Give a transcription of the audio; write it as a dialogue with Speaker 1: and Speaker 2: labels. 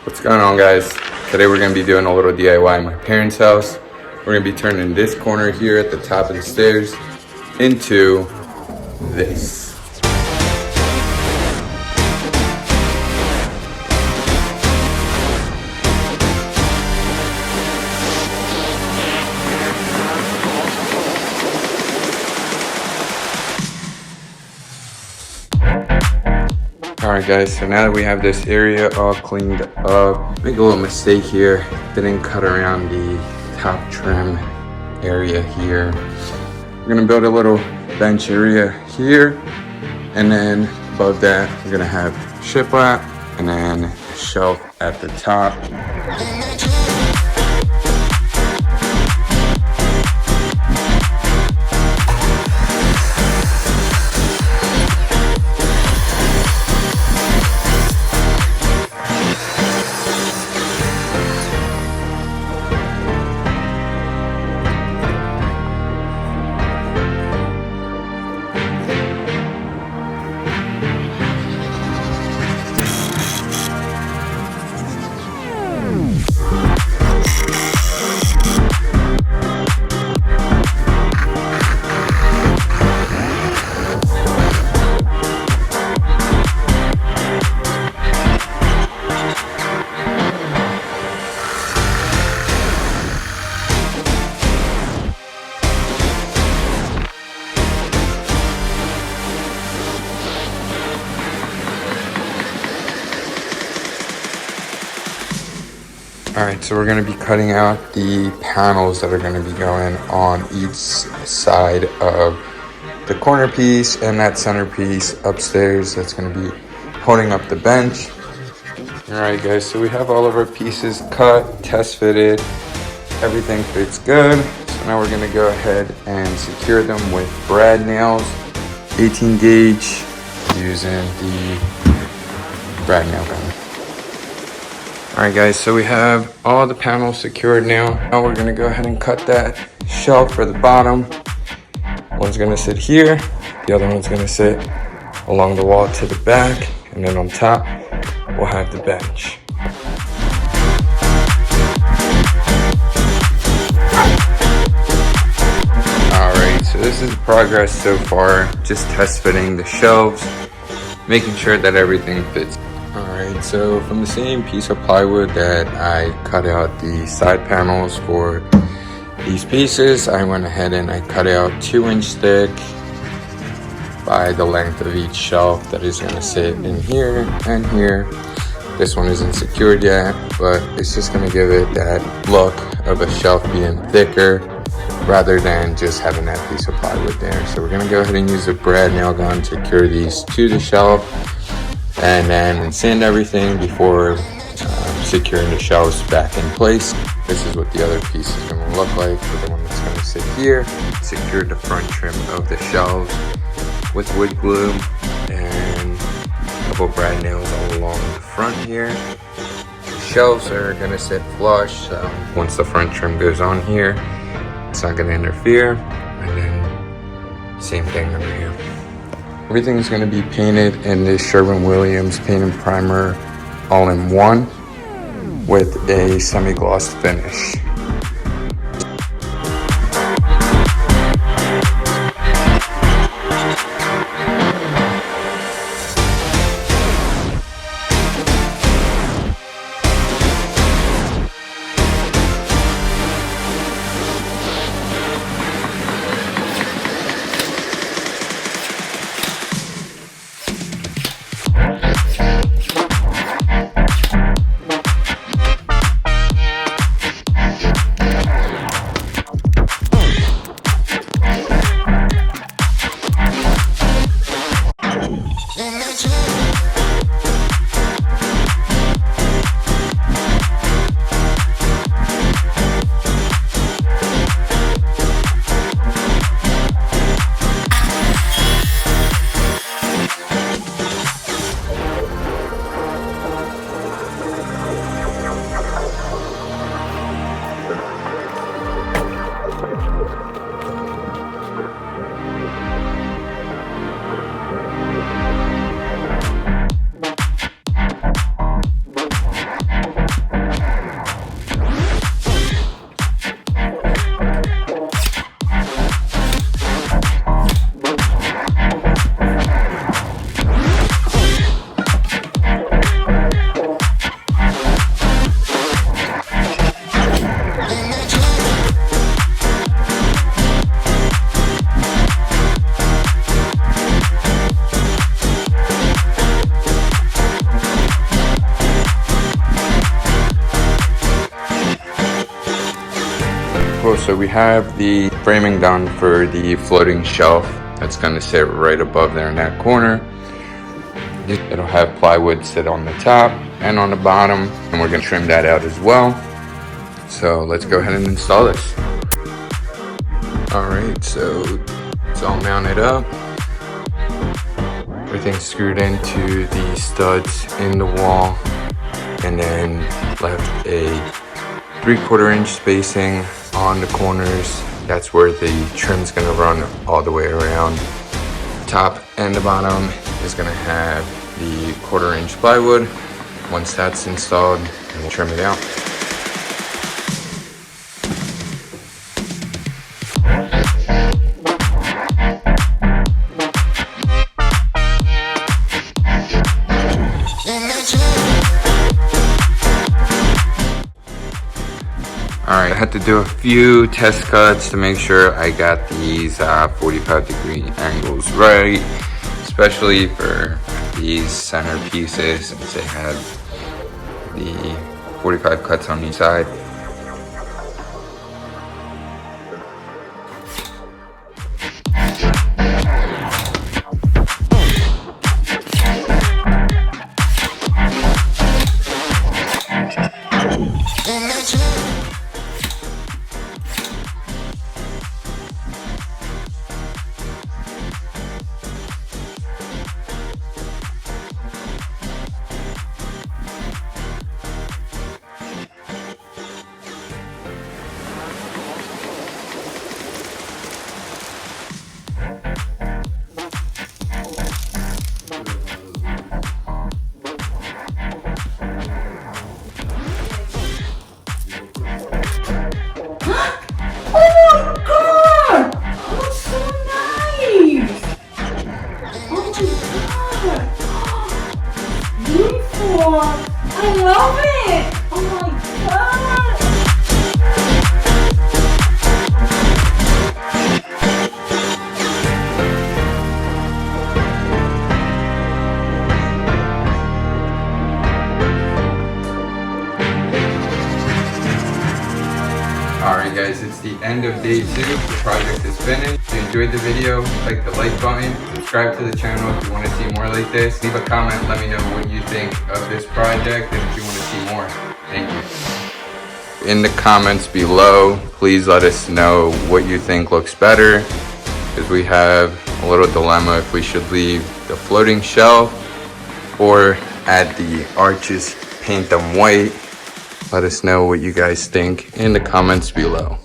Speaker 1: What's going on, guys? Today we're going to be doing a little DIY in my parents' house. We're going to be turning this corner here at the top of the stairs into this. Alright guys, so now that we have this area all cleaned up, make a little mistake here, didn't cut around the top trim area here. We're gonna build a little bench area here, and then above that we're gonna have shiplap and then a shelf at the top. Alright, so we're going to be cutting out the panels that are going to be going on each side of the corner piece and that centerpiece upstairs that's going to be holding up the bench. Alright guys, so we have all of our pieces cut, test fitted, everything fits good. So now we're going to go ahead and secure them with brad nails, 18 gauge, using the brad nail gun. Alright guys, so we have all the panels secured now. Now we're gonna go ahead and cut that shelf for the bottom. One's gonna sit here, the other one's gonna sit along the wall to the back, and then on top, we'll have the bench. Alright, so this is the progress so far. Just test fitting the shelves, making sure that everything fits. Alright, so from the same piece of plywood that I cut out the side panels for these pieces, I went ahead and I cut out 2-inch thick by the length of each shelf that is going to sit in here and here. This one isn't secured yet, but it's just going to give it that look of a shelf being thicker rather than just having that piece of plywood there. So we're going to go ahead and use a brad nail gun to secure these to the shelf, and then sand everything before securing the shelves back in place. This is what the other piece is going to look like for the one that's going to sit here. Secured the front trim of the shelves with wood glue and a couple brad nails all along the front here. The shelves are going to sit flush, so once the front trim goes on here, it's not going to interfere. And then same thing over here. Everything is going to be painted in this Sherwin-Williams paint and primer all-in-one with a semi-gloss finish. Cool, so we have the framing done for the floating shelf that's going to sit right above there in that corner. It'll have plywood sit on the top and on the bottom, and we're going to trim that out as well. So let's go ahead and install this. Alright, so it's all mounted up. Everything's screwed into the studs in the wall, and then left a 3/4 inch spacing on the corners. That's where the trim's gonna run all the way around. Top and the bottom is gonna have the 1/4 inch plywood. Once that's installed, we'll trim it out. Alright, I had to do a few test cuts to make sure I got these 45-degree angles right, especially for these center pieces, since they have the 45 cuts on each side.
Speaker 2: I love it! Oh my god!
Speaker 1: Alright guys, it's the end of day 2. The project is finished. If you enjoyed the video, click the like button, subscribe to the channel if you want to see more like this. Leave a comment, let me know what you think of this project and if you want to see more. Thank you. In the comments below, please let us know what you think looks better, because we have a little dilemma if we should leave the floating shelf or add the arches, paint them white. Let us know what you guys think in the comments below.